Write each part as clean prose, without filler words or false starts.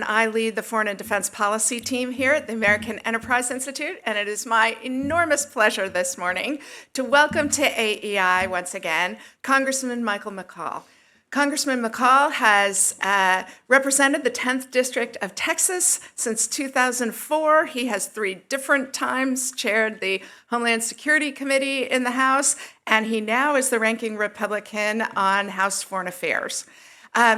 I lead the Foreign and Defense Policy team here at the American Enterprise Institute, and it is my enormous pleasure this morning to welcome to AEI once again Congressman Michael McCaul. Congressman McCaul has represented the 10th District of Texas since 2004. He has 3 different times chaired the Homeland Security Committee in the House, and he now is the ranking Republican on House Foreign Affairs.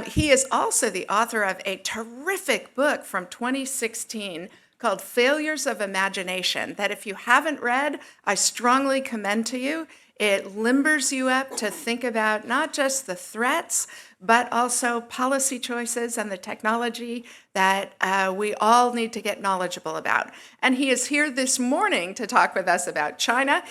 He is also the author of a terrific book from 2016 called Failures of Imagination, that if you haven't read, I strongly commend to you. It limbers you up to think about not just the threats, but also policy choices and the technology that we all need to get knowledgeable about. And he is here this morning to talk with us about China,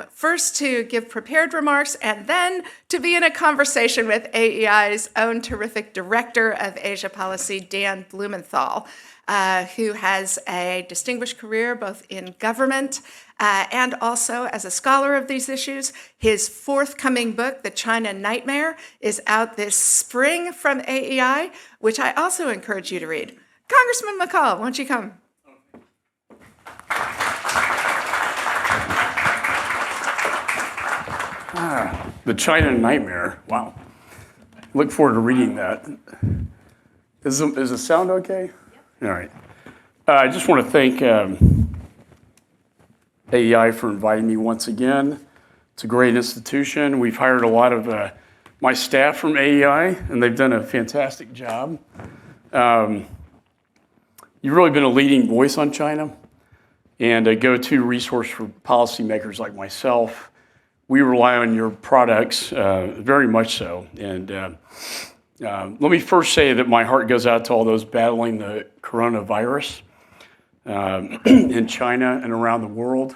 first to give prepared remarks, and then to be in a conversation with AEI's own terrific Director of Asia Policy, Dan Blumenthal, who has a distinguished career both in government and also as a scholar of these issues. His forthcoming book, The China Nightmare, is out this spring from AEI, which I also encourage you to read. Congressman McCaul, won't you come? The China Nightmare. Wow. Look forward to reading that. Is the sound okay? Yep. All right. I just want to thank AEI for inviting me once again. It's a great institution. We've hired a lot of my staff from AEI, and they've done a fantastic job. You've really been a leading voice on China and a go-to resource for policymakers like myself. We rely on your products very much so. And let me first say that my heart goes out to all those battling the coronavirus in China and around the world.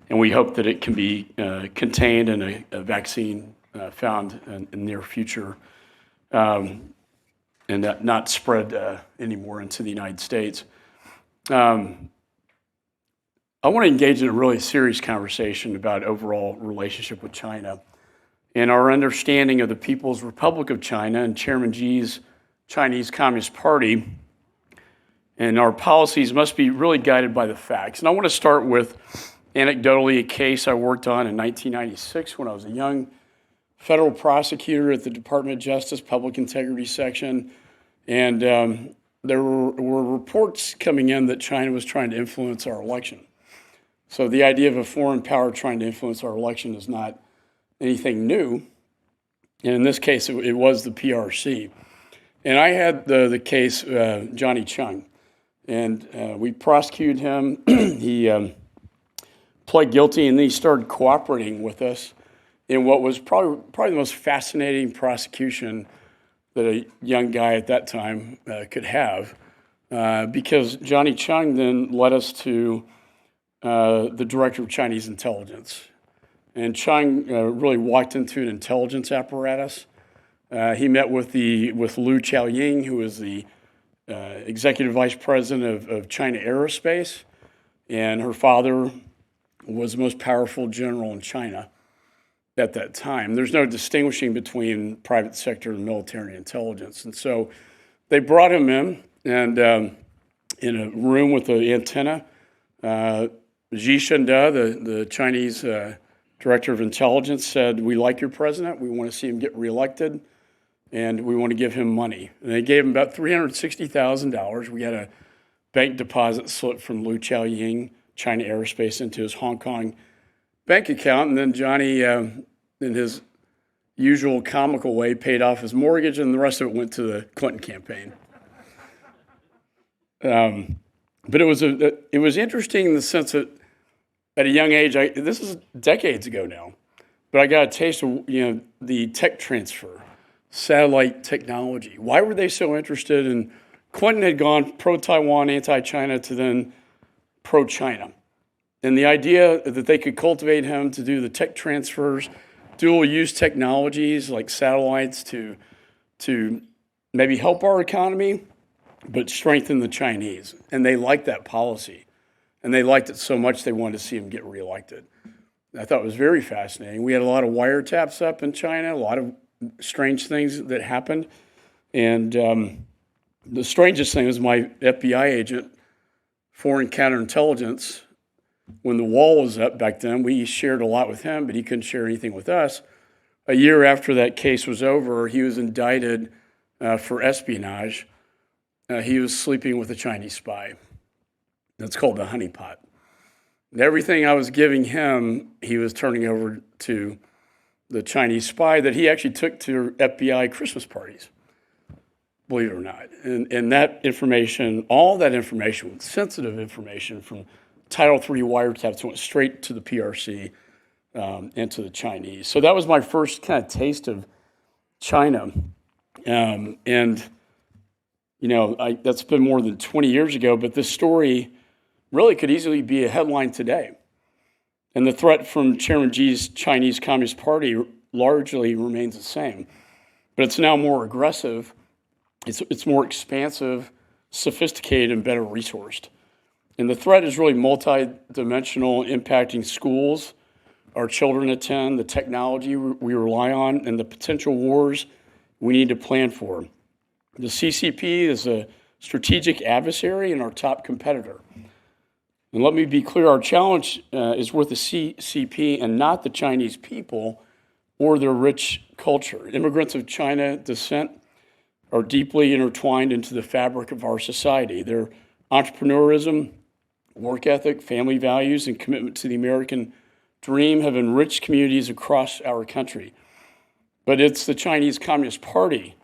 And we hope that it can be contained and a vaccine found in the near future and not spread anymore into the United States. I want to engage in a really serious conversation about overall relationship with China and our understanding of the People's Republic of China and Chairman Xi's Chinese Communist Party. And our policies must be really guided by the facts. And I want to start with, anecdotally, a case I worked on in 1996 when I was a young federal prosecutor at the Department of Justice Public Integrity Section. And there were reports coming in that China was trying to influence our election. So the idea of a foreign power trying to influence our election is not anything new. And in this case, it was the PRC. And I had the case, Johnny Chung. And we prosecuted him. He pled guilty, and then he started cooperating with us in what was probably the most fascinating prosecution that a young guy at that time could have, because Johnny Chung then led us to the director of Chinese intelligence. And Chung really walked into an intelligence apparatus. He met with Liu Qiaoying, who was the executive vice president of China Aerospace, and her father was the most powerful general in China at that time. There's no distinguishing between private sector and military intelligence. And so they brought him in, and in a room with an antenna, Xi Jinping, the Chinese director of intelligence, said, "We like your president. We want to see him get reelected, and we want to give him money." And they gave him about $360,000. We had a bank deposit slip from Liu Qiaoying, China Aerospace, into his Hong Kong bank account. And then Johnny, in his usual comical way, paid off his mortgage, and the rest of it went to the Clinton campaign. But it was interesting in the sense that at a young age, this is decades ago now, but I got a taste of the tech transfer, satellite technology. Why were they so interested in? Clinton had gone pro-Taiwan, anti-China, to then pro-China. And the idea that they could cultivate him to do the tech transfers, dual-use technologies like satellites to maybe help our economy, but strengthen the Chinese. And they liked that policy. And they liked it so much they wanted to see him get reelected. I thought it was very fascinating. We had a lot of wiretaps up in China, a lot of strange things that happened. And The strangest thing was my FBI agent, foreign counterintelligence, when the wall was up back then, we shared a lot with him, but he couldn't share anything with us. A year after that case was over, he was indicted for espionage. He was sleeping with a Chinese spy. That's called the honeypot. And everything I was giving him, he was turning over to the Chinese spy that he actually took to FBI Christmas parties, believe it or not. And that information, all that information, sensitive information from Title III wiretaps, went straight to the PRC and to the Chinese. So that was my first kind of taste of China. That's been more than 20 years ago, but this story really could easily be a headline today. And the threat from Chairman Xi's Chinese Communist Party largely remains the same. But it's now more aggressive, it's more expansive, sophisticated, and better resourced. And the threat is really multi-dimensional, impacting schools our children attend, the technology we rely on, and the potential wars we need to plan for. The CCP is a strategic adversary and our top competitor. And let me be clear, our challenge is with the CCP and not the Chinese people or their rich culture. Immigrants of China descent are deeply intertwined into the fabric of our society. Their entrepreneurism, work ethic, family values, and commitment to the American dream have enriched communities across our country. But it's the Chinese Communist Party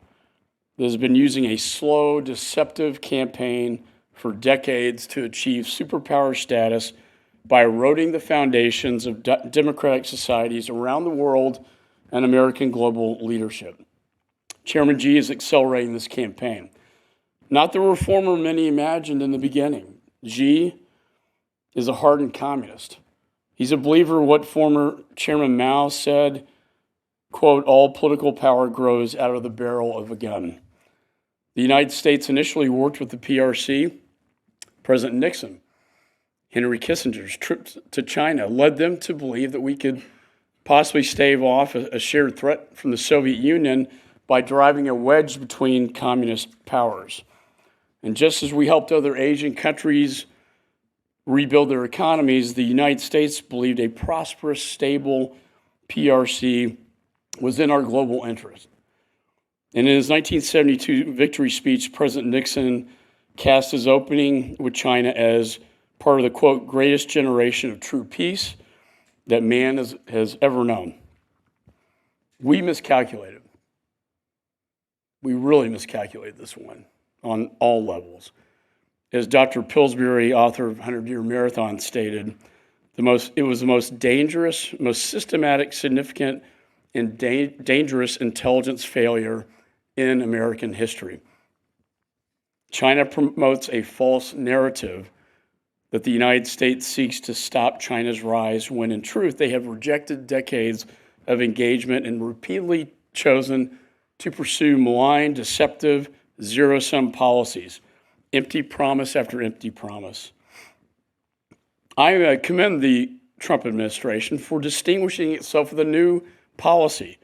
that has been using a slow, deceptive campaign for decades to achieve superpower status by eroding the foundations of democratic societies around the world and American global leadership. Chairman Xi is accelerating this campaign. Not the reformer many imagined in the beginning. Xi is a hardened communist. He's a believer in what former Chairman Mao said, quote, all political power grows out of the barrel of a gun. The United States initially worked with the PRC. President Nixon, Henry Kissinger's trip to China led them to believe that we could possibly stave off a shared threat from the Soviet Union by driving a wedge between communist powers. And just as we helped other Asian countries rebuild their economies, the United States believed a prosperous, stable PRC was in our global interest. And in his 1972 victory speech, President Nixon cast his opening with China as part of the, quote, greatest generation of true peace that man has ever known. We miscalculated. We really miscalculated this one on all levels. As Dr. Pillsbury, author of 100-Year Marathon, stated, it was the most dangerous, most systematic, significant, and dangerous intelligence failure in American history. China promotes a false narrative that the United States seeks to stop China's rise, when in truth they have rejected decades of engagement and repeatedly chosen to pursue malign, deceptive, zero-sum policies, empty promise after empty promise. I commend the Trump administration for distinguishing itself with a new policy,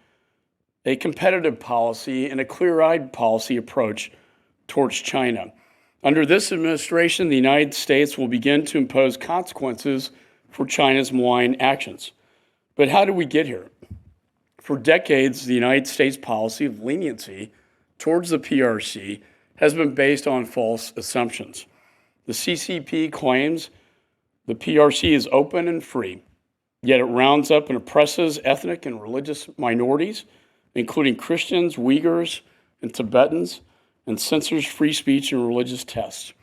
a competitive policy and a clear-eyed policy approach towards China. Under this administration, the United States will begin to impose consequences for China's malign actions. But how did we get here? For decades, the United States policy of leniency towards the PRC has been based on false assumptions. The CCP claims the PRC is open and free, yet it rounds up and oppresses ethnic and religious minorities, including Christians, Uighurs, and Tibetans, and censors free speech and religious texts.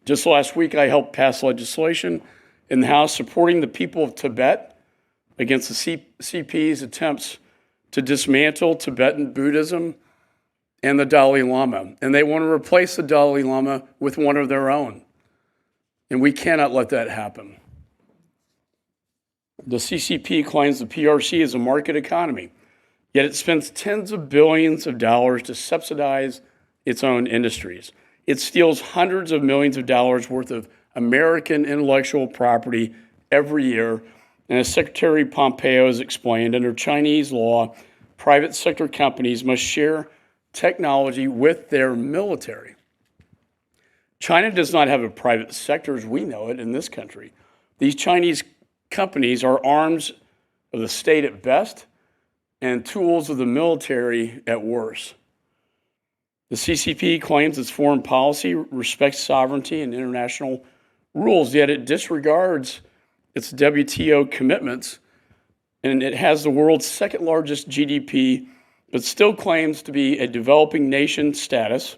Just last week, I helped pass legislation in the House supporting the people of Tibet against the CCP's attempts to dismantle Tibetan Buddhism and the Dalai Lama. And they want to replace the Dalai Lama with one of their own. And we cannot let that happen. The CCP claims the PRC is a market economy, yet it spends tens of billions of dollars to subsidize its own industries. It steals hundreds of millions of dollars worth of American intellectual property every year. And as Secretary Pompeo has explained, under Chinese law, private sector companies must share technology with their military. China does not have a private sector as we know it in this country. These Chinese companies are arms of the state at best and tools of the military at worst. The CCP claims its foreign policy respects sovereignty and international rules, yet it disregards its WTO commitments, and it has the world's second largest GDP, but still claims to be a developing nation status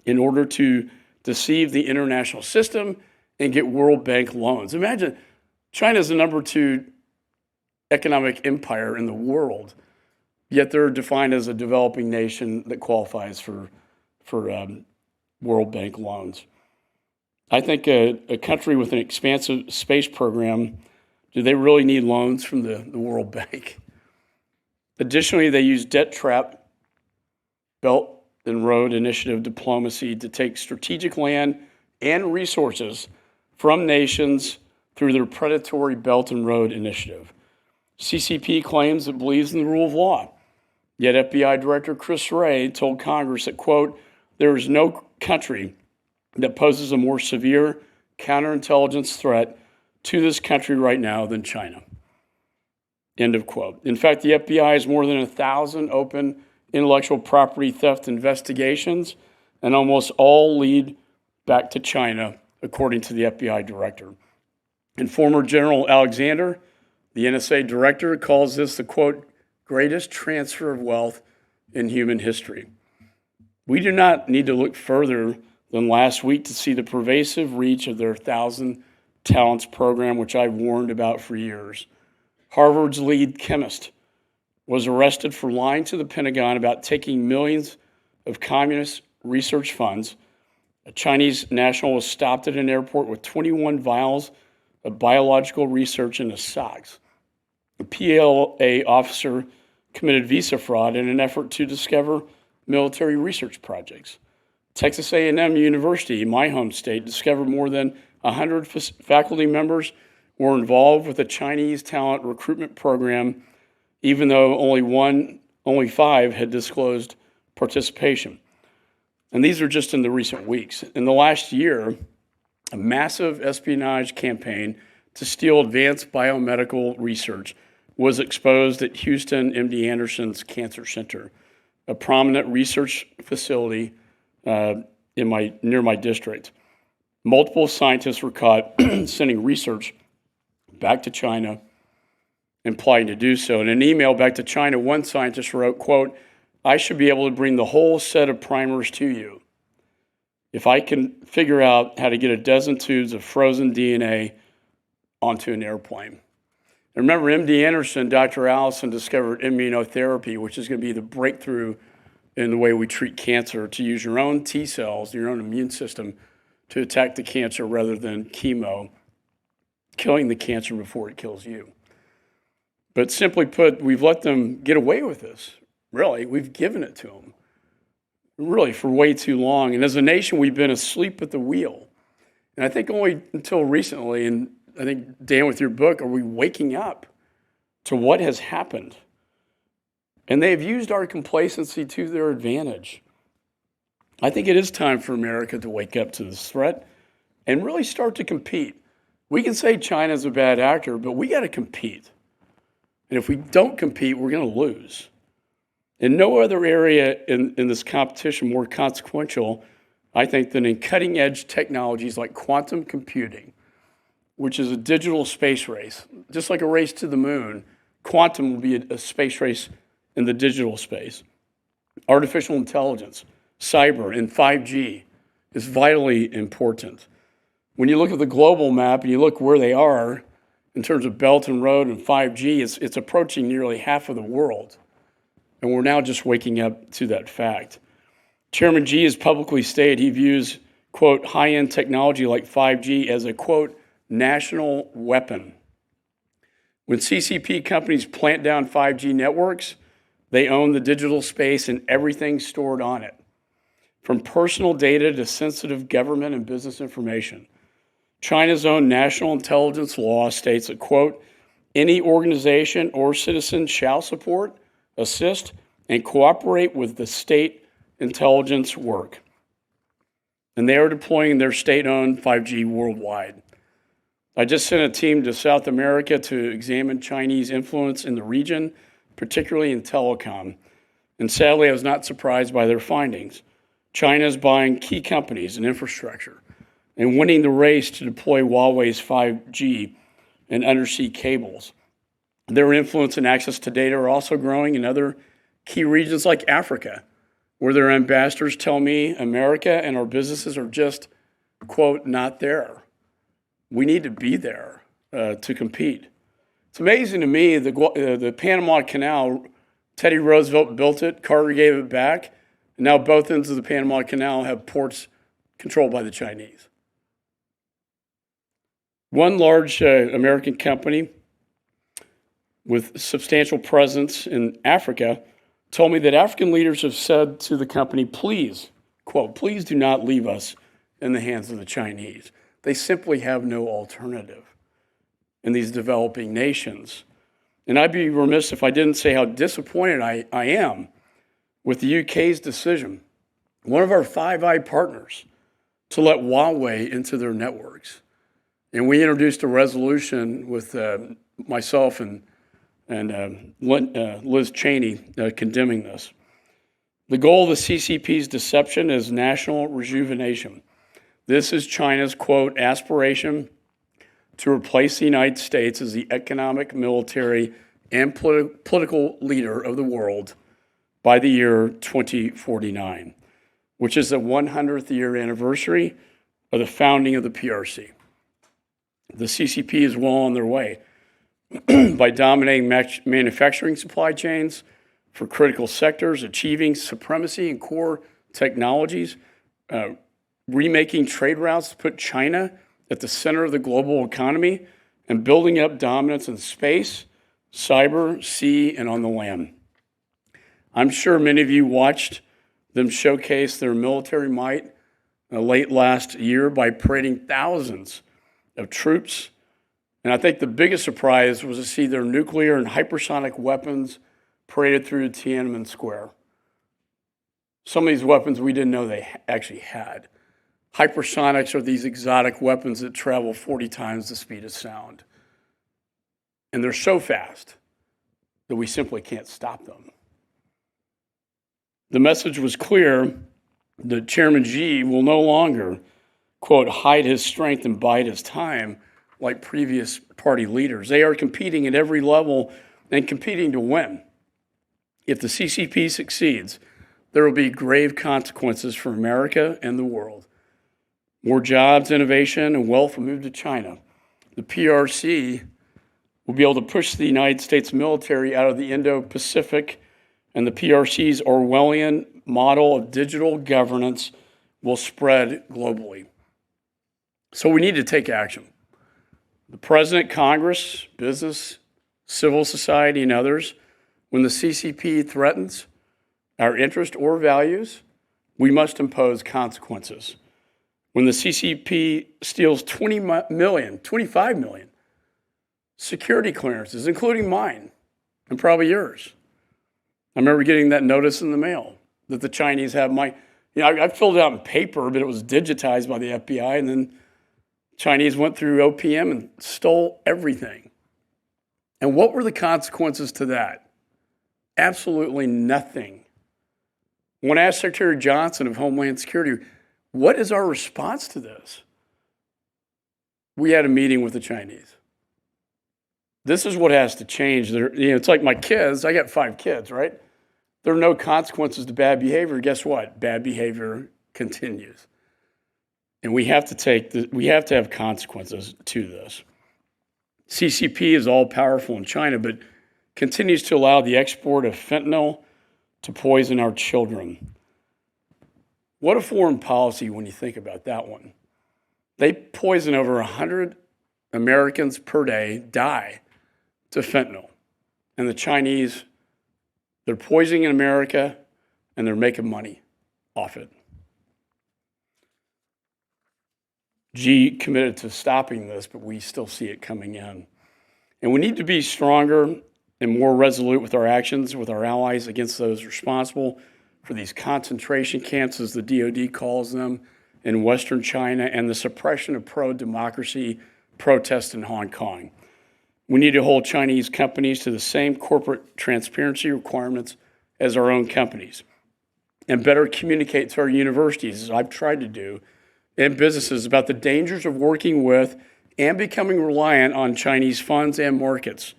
in order to deceive the international system and get World Bank loans. Imagine, China's the number 2 economic empire in the world, yet they're defined as a developing nation that qualifies for World Bank loans. I think a country with an expansive space program, do they really need loans from the World Bank? Additionally, they use debt trap, Belt and Road Initiative diplomacy to take strategic land and resources from nations through their predatory Belt and Road Initiative. CCP claims it believes in the rule of law. Yet FBI Director Chris Wray told Congress that, quote, there is no country that poses a more severe counterintelligence threat to this country right now than China. End of quote. In fact, the FBI has more than 1,000 open intellectual property theft investigations, and almost all lead back to China, according to the FBI director. And former General Alexander, the NSA director, calls this the, quote, greatest transfer of wealth in human history. We do not need to look further than last week to see the pervasive reach of their 1,000 Talents program, which I've warned about for years. Harvard's lead chemist was arrested for lying to the Pentagon about taking millions of communist research funds. A Chinese national was stopped at an airport with 21 vials of biological research in his socks. A PLA officer committed visa fraud in an effort to discover military research projects. Texas A&M University, my home state, discovered more than 100 faculty members were involved with a Chinese talent recruitment program, even though only 5 had disclosed participation. And these are just in the recent weeks. In the last year, a massive espionage campaign to steal advanced biomedical research was exposed at Houston MD Anderson's Cancer Center, a prominent research facility near my district. Multiple scientists were caught sending research back to China, implying to do so. In an email back to China, one scientist wrote, quote, I should be able to bring the whole set of primers to you if I can figure out how to get a dozen tubes of frozen DNA onto an airplane. And remember, MD Anderson, Dr. Allison discovered immunotherapy, which is going to be the breakthrough in the way we treat cancer, to use your own T cells, your own immune system, to attack the cancer rather than chemo, killing the cancer before it kills you. But simply put, we've let them get away with this. Really, we've given it to them. Really, for way too long. And as a nation, we've been asleep at the wheel. And I think only until recently, and I think, Dan, with your book, are we waking up to what has happened? And they've used our complacency to their advantage. I think it is time for America to wake up to this threat and really start to compete. We can say China's a bad actor, but we got to compete. And if we don't compete, we're going to lose. In no other area in this competition more consequential, I think, than in cutting-edge technologies like quantum computing, which is a digital space race. Just like a race to the moon, quantum will be a space race in the digital space. Artificial intelligence, cyber, and 5G is vitally important. When you look at the global map and you look where they are in terms of Belt and Road and 5G, it's approaching nearly half of the world. And we're now just waking up to that fact. Chairman Xi has publicly stated he views, quote, high-end technology like 5G as a, quote, national weapon. When CCP companies plant down 5G networks, they own the digital space and everything stored on it, from personal data to sensitive government and business information. China's own national intelligence law states that, quote, any organization or citizen shall support, assist, and cooperate with the state intelligence work. and they are deploying their state-owned 5G worldwide. I just sent a team to South America to examine Chinese influence in the region, particularly in telecom. And sadly, I was not surprised by their findings. China is buying key companies and infrastructure and winning the race to deploy Huawei's 5G and undersea cables. Their influence and access to data are also growing in other key regions like Africa, where their ambassadors tell me America and our businesses are just, quote, not there. We need to be there to compete. It's amazing to me, the Panama Canal, Teddy Roosevelt built it, Carter gave it back, and now both ends of the Panama Canal have ports controlled by the Chinese. One large American company with substantial presence in Africa told me that African leaders have said to the company, please, quote, please do not leave us in the hands of the Chinese. They simply have no alternative in these developing nations. And I'd be remiss if I didn't say how disappointed I am with the UK's decision, one of our Five Eyes partners, to let Huawei into their networks. And we introduced a resolution with myself and Liz Cheney condemning this. The goal of the CCP's deception is national rejuvenation. This is China's, quote, aspiration to replace the United States as the economic, military, and political leader of the world by the year 2049, which is the 100th year anniversary of the founding of the PRC. The CCP is well on their way by dominating manufacturing supply chains for critical sectors, achieving supremacy in core technologies, remaking trade routes to put China at the center of the global economy, and building up dominance in space, cyber, sea, and on the land. I'm sure many of you watched them showcase their military might late last year by parading thousands of troops. And I think the biggest surprise was to see their nuclear and hypersonic weapons paraded through Tiananmen Square. Some of these weapons we didn't know they actually had. Hypersonics are these exotic weapons that travel 40 times the speed of sound. And they're so fast that we simply can't stop them. The message was clear that Chairman Xi will no longer, quote, hide his strength and bide his time like previous party leaders. They are competing at every level and competing to win. If the CCP succeeds, there will be grave consequences for America and the world. More jobs, innovation, and wealth will move to China. The PRC will be able to push the United States military out of the Indo-Pacific, and the PRC's Orwellian model of digital governance will spread globally. So we need to take action. The President, Congress, business, civil society, and others, when the CCP threatens our interest or values, we must impose consequences. When the CCP steals 25 million security clearances, including mine and probably yours. I remember getting that notice in the mail that the Chinese have my, I filled it out in paper, but it was digitized by the FBI, and then Chinese went through OPM and stole everything. And what were the consequences to that? Absolutely nothing. When I asked Secretary Johnson of Homeland Security, what is our response to this? We had a meeting with the Chinese. This is what has to change. It's like my kids. I got 5 kids, right? There are no consequences to bad behavior. Guess what? Bad behavior continues. And we have to have consequences to this. CCP is all powerful in China, but continues to allow the export of fentanyl to poison our children. What a foreign policy when you think about that one. They poison over 100 Americans per day, die to fentanyl. And the Chinese, they're poisoning America and they're making money off it. Xi committed to stopping this, but we still see it coming in. And we need to be stronger and more resolute with our actions, with our allies against those responsible for these concentration camps, as the DOD calls them, in Western China and the suppression of pro-democracy protests in Hong Kong. We need to hold Chinese companies to the same corporate transparency requirements as our own companies and better communicate to our universities, as I've tried to do, and businesses about the dangers of working with and becoming reliant on Chinese funds and markets.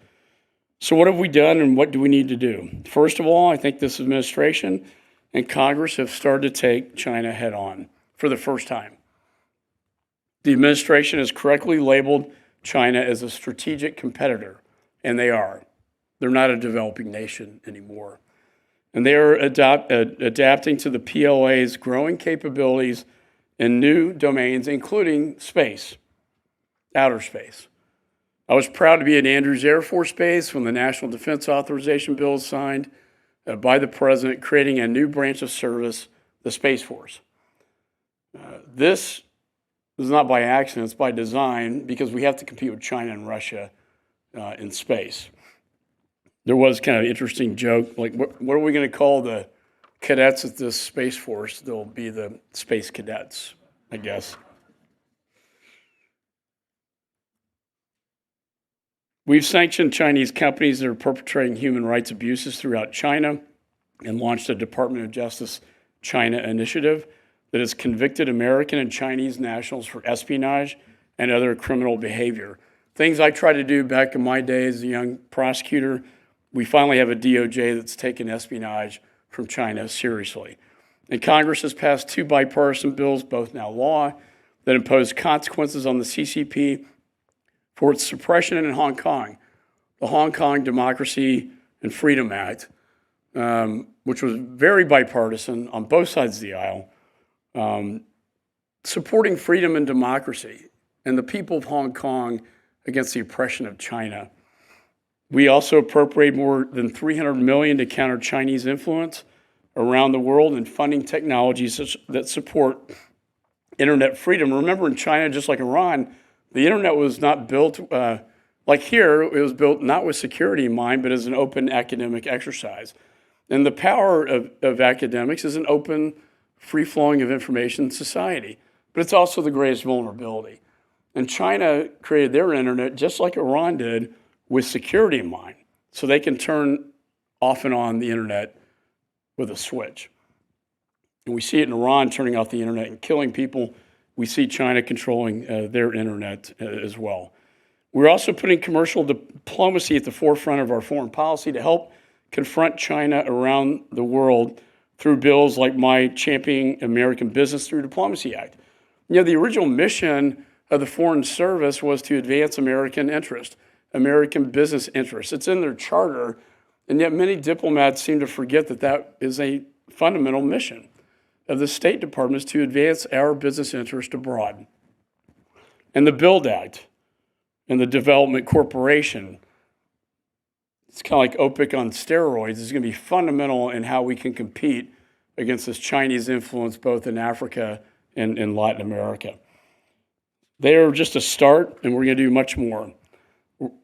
So what have we done and what do we need to do? First of all, I think this administration and Congress have started to take China head on for the first time. The administration has correctly labeled China as a strategic competitor, and they are. They're not a developing nation anymore. And they are adapting to the PLA's growing capabilities in new domains, including space, outer space. I was proud to be at Andrews Air Force Base when the National Defense Authorization Bill was signed by the President, creating a new branch of service, the Space Force. This is not by accident, it's by design, because we have to compete with China and Russia in space. There was kind of an interesting joke, like, what are we going to call the cadets at this Space Force? They'll be the Space Cadets, I guess. We've sanctioned Chinese companies that are perpetrating human rights abuses throughout China and launched a Department of Justice China Initiative that has convicted American and Chinese nationals for espionage and other criminal behavior. Things I tried to do back in my day as a young prosecutor. We finally have a DOJ that's taken espionage from China seriously. And Congress has passed 2 bipartisan bills, both now law, that impose consequences on the CCP for its suppression in Hong Kong. The Hong Kong Democracy and Freedom Act, which was very bipartisan on both sides of the aisle, supporting freedom and democracy and the people of Hong Kong against the oppression of China. We also appropriate more than $300 million to counter Chinese influence around the world and funding technologies that support internet freedom. Remember, in China, just like Iran, the internet was not built, like here, it was built not with security in mind, but as an open academic exercise. And the power of academics is an open, free-flowing of information society. But it's also the greatest vulnerability. And China created their internet just like Iran did, with security in mind, so they can turn off and on the internet with a switch. And we see it in Iran turning off the internet and killing people. We see China controlling their internet as well. We're also putting commercial diplomacy at the forefront of our foreign policy to help confront China around the world through bills like my Championing American Business Through Diplomacy Act. You know, the original mission of the Foreign Service was to advance American interest, American business interests. It's in their charter, and yet many diplomats seem to forget that that is a fundamental mission of the State Department, is to advance our business interest abroad. And the BUILD Act and the Development Corporation, it's kind of like OPIC on steroids, is going to be fundamental in how we can compete against this Chinese influence both in Africa and in Latin America. They are just a start, and we're going to do much more.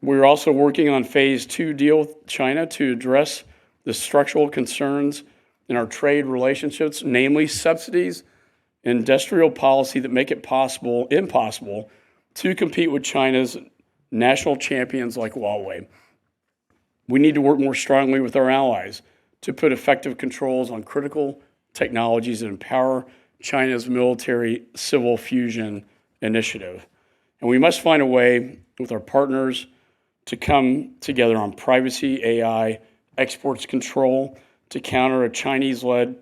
We're also working on phase 2 deal with China to address the structural concerns in our trade relationships, namely subsidies, industrial policy that make it impossible to compete with China's national champions like Huawei. We need to work more strongly with our allies to put effective controls on critical technologies that empower China's military civil fusion initiative. And we must find a way with our partners to come together on privacy, AI, exports control to counter a Chinese-led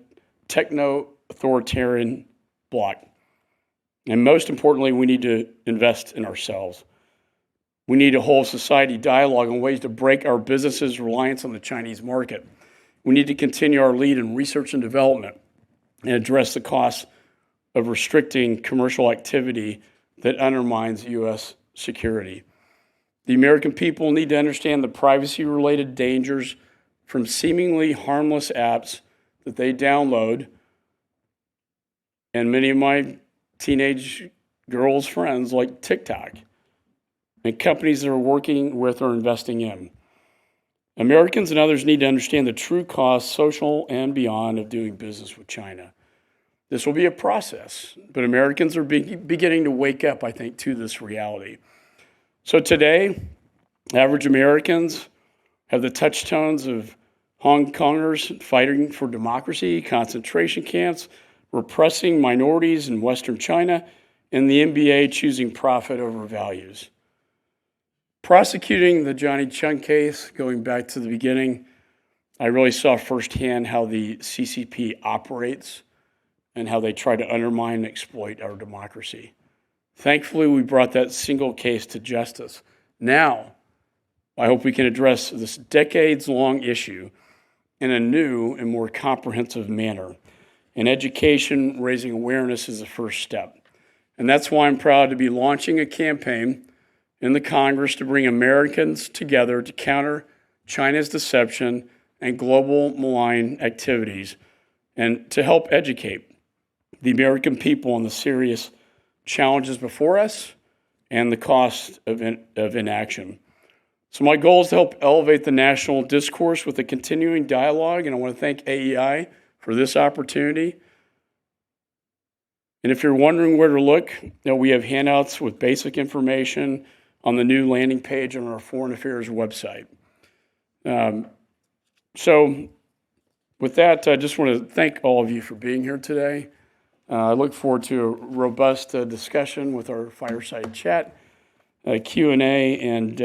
techno-authoritarian bloc. And most importantly, we need to invest in ourselves. We need a whole society dialogue on ways to break our businesses' reliance on the Chinese market. We need to continue our lead in research and development and address the costs of restricting commercial activity that undermines U.S. security. The American people need to understand the privacy-related dangers from seemingly harmless apps that they download, and many of my teenage girls' friends like TikTok, and companies that are working with or investing in. Americans and others need to understand the true cost, social and beyond, of doing business with China. This will be a process, but Americans are beginning to wake up, I think, to this reality. So today, average Americans have the touch tones of Hong Kongers fighting for democracy, concentration camps, repressing minorities in Western China, and the NBA choosing profit over values. Prosecuting the Johnny Chung case, going back to the beginning, I really saw firsthand how the CCP operates and how they try to undermine and exploit our democracy. Thankfully, we brought that single case to justice. Now, I hope we can address this decades-long issue in a new and more comprehensive manner. In education, raising awareness is the first step. And that's why I'm proud to be launching a campaign in the Congress to bring Americans together to counter China's deception and global malign activities, and to help educate the American people on the serious challenges before us and the cost of inaction. So my goal is to help elevate the national discourse with a continuing dialogue, and I want to thank AEI for this opportunity. And if you're wondering where to look, we have handouts with basic information on the new landing page on our Foreign Affairs website. So with that, I just want to thank all of you for being here today. I look forward to a robust discussion with our fireside chat, Q&A, and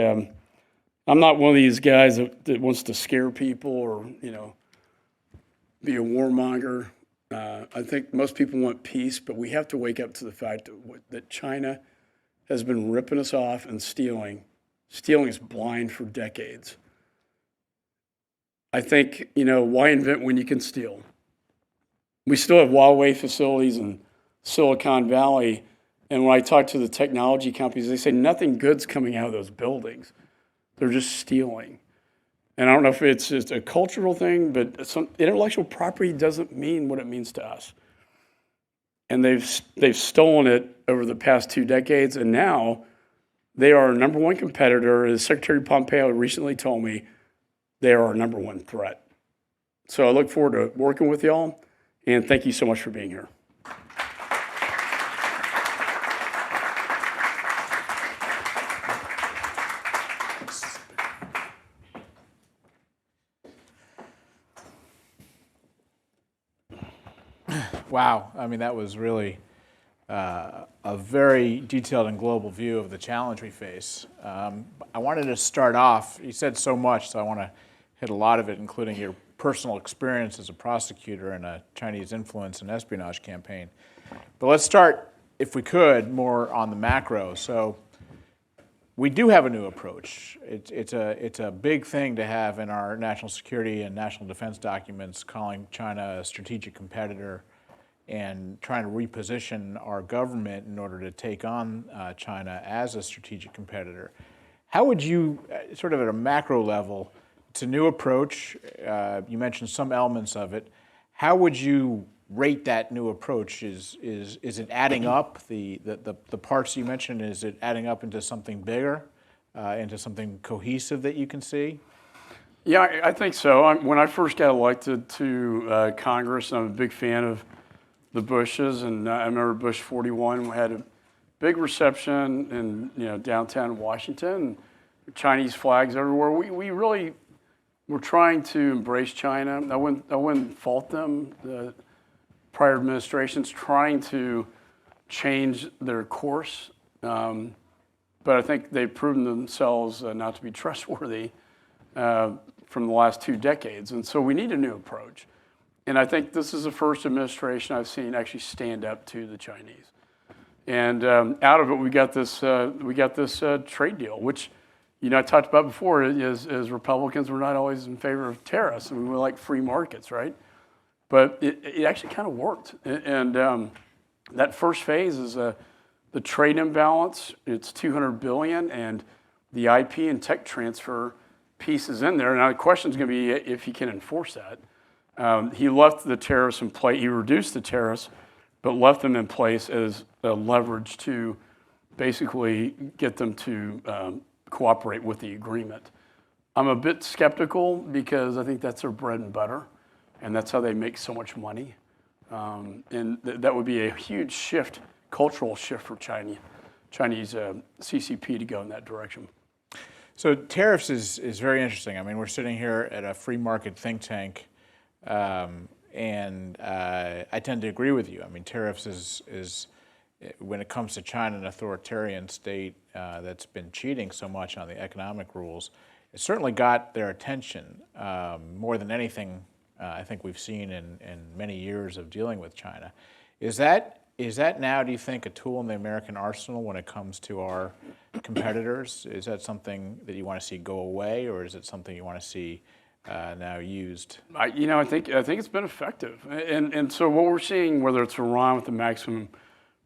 I'm not one of these guys that wants to scare people or, be a warmonger. I think most people want peace, but we have to wake up to the fact that China has been ripping us off and stealing us blind for decades. I think, why invent when you can steal? We still have Huawei facilities in Silicon Valley, and when I talk to the technology companies, they say nothing good's coming out of those buildings. They're just stealing. And I don't know if it's a cultural thing, but intellectual property doesn't mean what it means to us. And they've stolen it over the past 2 decades, and now they are our number one competitor. As Secretary Pompeo recently told me, they are our number one threat. So I look forward to working with y'all, and thank you so much for being here. Wow, I mean, that was really a very detailed and global view of the challenge we face. I wanted to start off, you said so much, so I want to hit a lot of it, including your personal experience as a prosecutor in a Chinese influence and espionage campaign. But let's start, if we could, more on the macro. So we do have a new approach. It's a big thing to have in our national security and national defense documents, calling China a strategic competitor and trying to reposition our government in order to take on China as a strategic competitor. How would you, sort of at a macro level, it's a new approach, you mentioned some elements of it, how would you rate that new approach? Is it adding up, the parts you mentioned, is it adding up into something bigger, into something cohesive that you can see? Yeah, I think so. When I first got elected to Congress, I'm a big fan of the Bushes, and I remember Bush 41. We had a big reception in downtown Washington, Chinese flags everywhere. We really were trying to embrace China. I wouldn't fault them. The prior administration's trying to change their course, but I think they've proven themselves not to be trustworthy from the last 2 decades, and so we need a new approach. And I think this is the first administration I've seen actually stand up to the Chinese. And out of it, we got this trade deal, which I talked about before. As Republicans, we're not always in favor of tariffs, and we like free markets, right? But it actually kind of worked. And that first phase is the trade imbalance. It's $200 billion, and the IP and tech transfer piece is in there. Now the question is going to be if he can enforce that. He left the tariffs in place. He reduced the tariffs, but left them in place as a leverage to basically get them to cooperate with the agreement. I'm a bit skeptical because I think that's their bread and butter, and that's how they make so much money. And that would be a huge shift, cultural shift for Chinese CCP to go in that direction. So tariffs is very interesting. I mean, we're sitting here at a free market think tank, and I tend to agree with you. I mean, tariffs is when it comes to China, an authoritarian state that's been cheating so much on the economic rules, it certainly got their attention more than anything I think we've seen in many years of dealing with China. Is that now, do you think, a tool in the American arsenal when it comes to our competitors? Is that something that you want to see go away, or is it something you want to see now used? I think it's been effective, and so what we're seeing, whether it's Iran with the maximum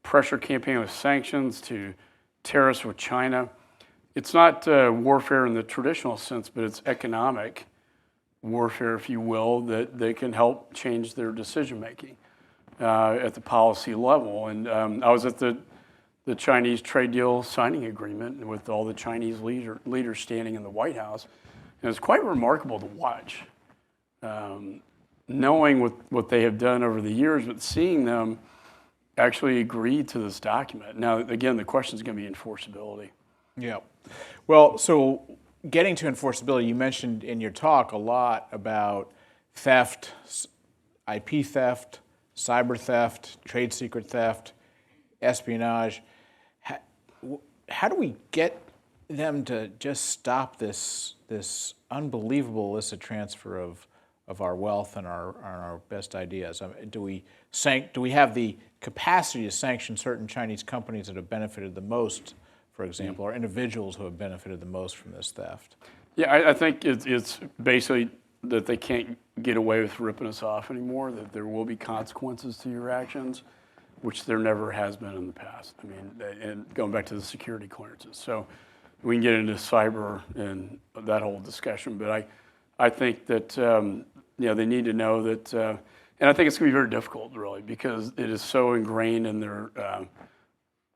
pressure campaign with sanctions to tariffs with China, it's not warfare in the traditional sense, but it's economic warfare, if you will, that they can help change their decision making at the policy level. And I was at the Chinese trade deal signing agreement with all the Chinese leaders standing in the White House. And it's quite remarkable to watch, knowing what they have done over the years, but seeing them actually agree to this document. Now, again, the question is going to be enforceability. Yeah. Well, so getting to enforceability, you mentioned in your talk a lot about theft, IP theft, cyber theft, trade secret theft, espionage. How do we get them to just stop this unbelievable illicit transfer of our wealth and our best ideas? I mean, do we have the capacity to sanction certain Chinese companies that have benefited the most, for example, or individuals who have benefited the most from this theft? Yeah, I think it's basically that they can't get away with ripping us off anymore, that there will be consequences to your actions, which there never has been in the past. I mean, and going back to the security clearances. So we can get into cyber and that whole discussion, but I think that they need to know that, and I think it's going to be very difficult, really, because it is so ingrained in their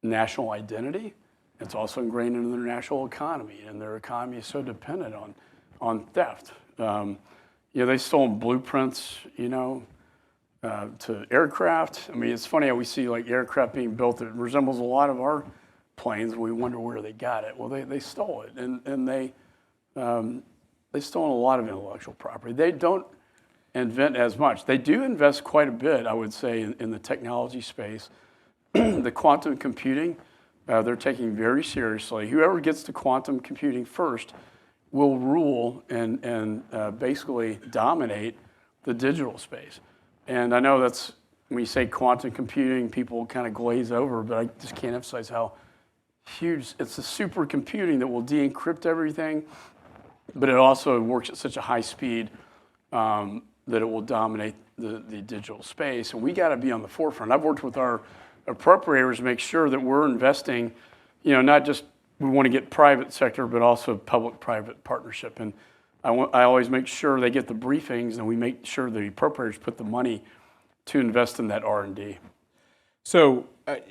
national identity. It's also ingrained in their national economy, and their economy is so dependent on theft. They've stolen blueprints, to aircraft. I mean, it's funny how we see like aircraft being built that resembles a lot of our planes, and we wonder where they got it. Well, they stole it, and they've stolen a lot of intellectual property. They don't invent as much. They do invest quite a bit, I would say, in the technology space. The quantum computing, they're taking very seriously. Whoever gets to quantum computing first will rule and basically dominate the digital space. And I know that's, when you say quantum computing, people kind of glaze over, but I just can't emphasize how huge, it's the supercomputing that will de-encrypt everything, but it also works at such a high speed that it will dominate the digital space. And we got to be on the forefront. I've worked with our appropriators to make sure that we're investing, not just we want to get private sector, but also public-private partnership. And I always make sure they get the briefings, and we make sure the appropriators put the money to invest in that R&D. So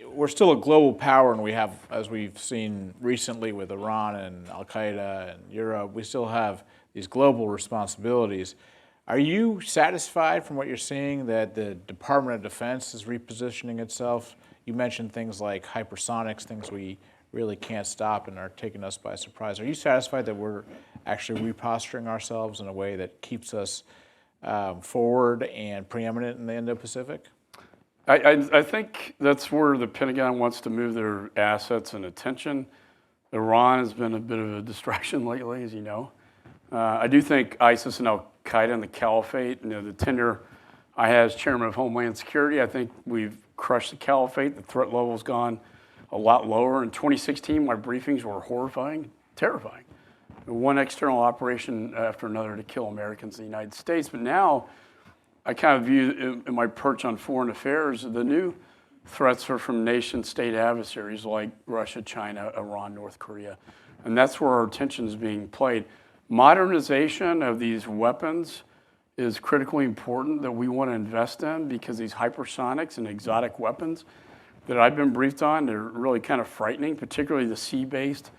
we're still a global power, and we have, as we've seen recently with Iran and Al-Qaeda and Europe, we still have these global responsibilities. Are you satisfied from what you're seeing that the Department of Defense is repositioning itself? You mentioned things like hypersonics, things we really can't stop and are taking us by surprise. Are you satisfied that we're actually reposturing ourselves in a way that keeps us forward and preeminent in the Indo-Pacific? I think that's where the Pentagon wants to move their assets and attention. Iran has been a bit of a distraction lately, as you know. I do think ISIS and Al-Qaeda and the Caliphate, the tenure I had as chairman of Homeland Security, I think we've crushed the Caliphate. The threat level's gone a lot lower. In 2016, my briefings were horrifying, terrifying. One external operation after another to kill Americans in the United States. But now I kind of view in my perch on foreign affairs, the new threats are from nation-state adversaries like Russia, China, Iran, North Korea. And that's where our attention is being played. Modernization of these weapons is critically important that we want to invest in, because these hypersonics and exotic weapons that I've been briefed on, they're really kind of frightening, particularly the sea-based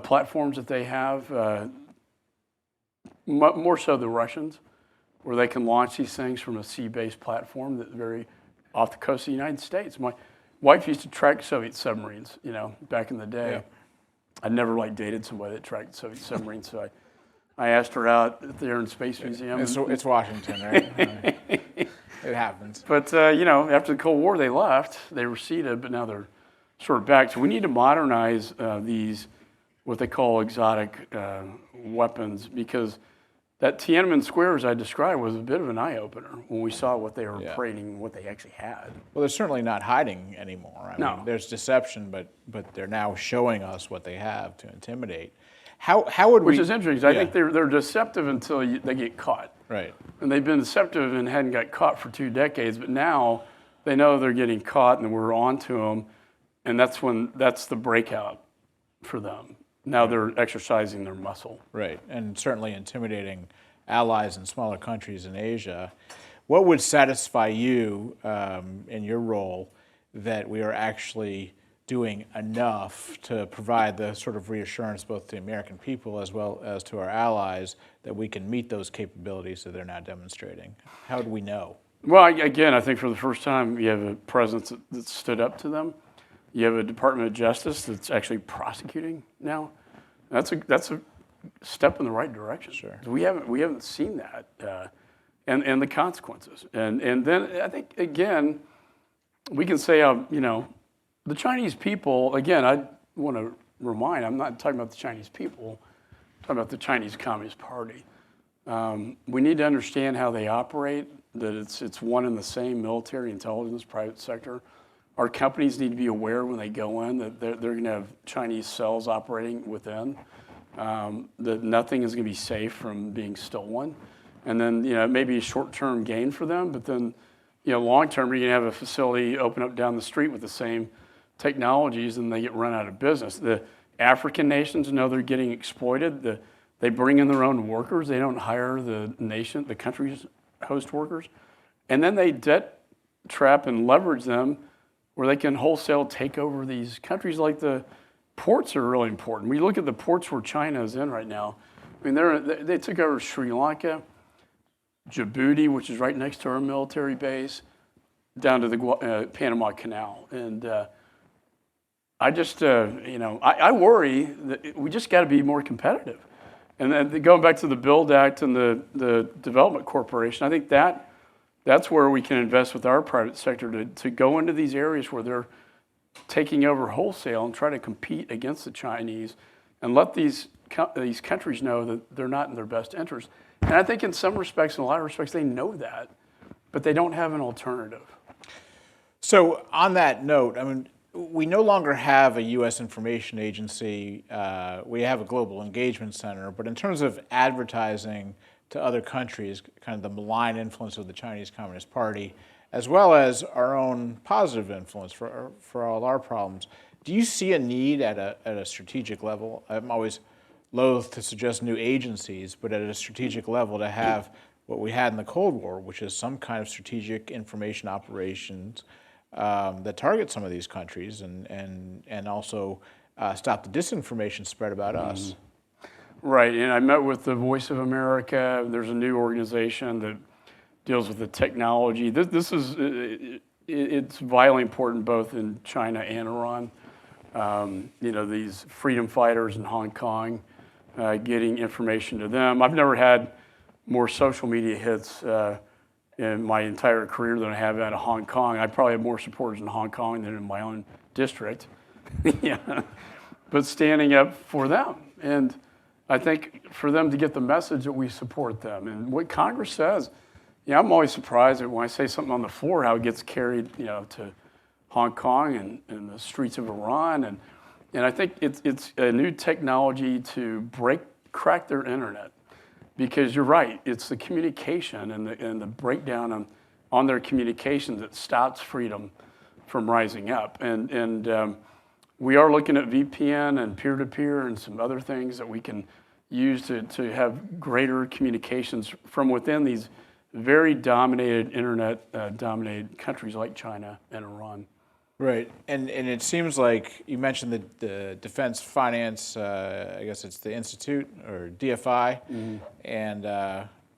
platforms that they have, more so the Russians, where they can launch these things from a sea-based platform that very off the coast of the United States. My wife used to track Soviet submarines, back in the day. Yeah. I never dated somebody that tracked Soviet submarines, so I asked her out at the Air and Space Museum. It's Washington, right? It happens. But, after the Cold War, they left. They receded, but now they're sort of back. So we need to modernize these, what they call exotic weapons, because that Tiananmen Square, as I described, was a bit of an eye-opener when we saw what they were parading, what they actually had. Well, they're certainly not hiding anymore. I mean, there's deception, but they're now showing us what they have to intimidate. How would we? Which is interesting. I think they're deceptive until they get caught. Right. And they've been deceptive and hadn't got caught for 2 decades, but now they know they're getting caught and we're on to them, and that's the breakout for them. Now they're exercising their muscle. Right, and certainly intimidating allies in smaller countries in Asia. What would satisfy you in your role that we are actually doing enough to provide the sort of reassurance both to the American people as well as to our allies that we can meet those capabilities that they're now demonstrating? How do we know? Well, again, I think for the first time you have a presence that stood up to them. You have a Department of Justice that's actually prosecuting now. That's a step in the right direction. Sure. We haven't seen that, and the consequences. And then I think again, we can say the Chinese people. Again, I want to remind. I'm not talking about the Chinese people. I'm talking about the Chinese Communist Party. We need to understand how they operate. That it's one and the same: military, intelligence, private sector. Our companies need to be aware when they go in that they're going to have Chinese cells operating within, that nothing is going to be safe from being stolen. And then, maybe a short-term gain for them, but then, long-term, you're going to have a facility open up down the street with the same technologies and they get run out of business. The African nations know they're getting exploited. They bring in their own workers. They don't hire the country's host workers. And then they debt trap and leverage them where they can wholesale take over these countries. Like the ports are really important. We look at the ports where China is in right now. I mean, they took over Sri Lanka, Djibouti, which is right next to our military base, down to the Panama Canal. And I just, I worry that we just got to be more competitive. And then going back to the Build Act and the Development Corporation, I think that's where we can invest with our private sector to go into these areas where they're taking over wholesale and try to compete against the Chinese and let these countries know that they're not in their best interest. And I think in some respects, in a lot of respects, they know that, but they don't have an alternative. So on that note, I mean, we no longer have a U.S. information agency. We have a global engagement center, but in terms of advertising to other countries, kind of the malign influence of the Chinese Communist Party, as well as our own positive influence for all our problems. Do you see a need at a strategic level? I'm always loath to suggest new agencies, but at a strategic level to have what we had in the Cold War, which is some kind of strategic information operations that target some of these countries and also stop the disinformation spread about us. Right, and I met with the Voice of America. There's a new organization that deals with the technology. It's vitally important both in China and Iran. These freedom fighters in Hong Kong, getting information to them. I've never had more social media hits in my entire career than I have out of Hong Kong. I probably have more supporters in Hong Kong than in my own district. Yeah, but standing up for them. And I think for them to get the message that we support them. And what Congress says, I'm always surprised that when I say something on the floor, how it gets carried, to Hong Kong and the streets of Iran. And I think it's a new technology to crack their internet. Because you're right, it's the communication and the breakdown on their communication that stops freedom from rising up. And we are looking at VPN and peer-to-peer and some other things that we can use to have greater communications from within these very dominated, internet-dominated countries like China and Iran. Right, and it seems like you mentioned the Defense Finance, I guess it's the Institute or DFI, and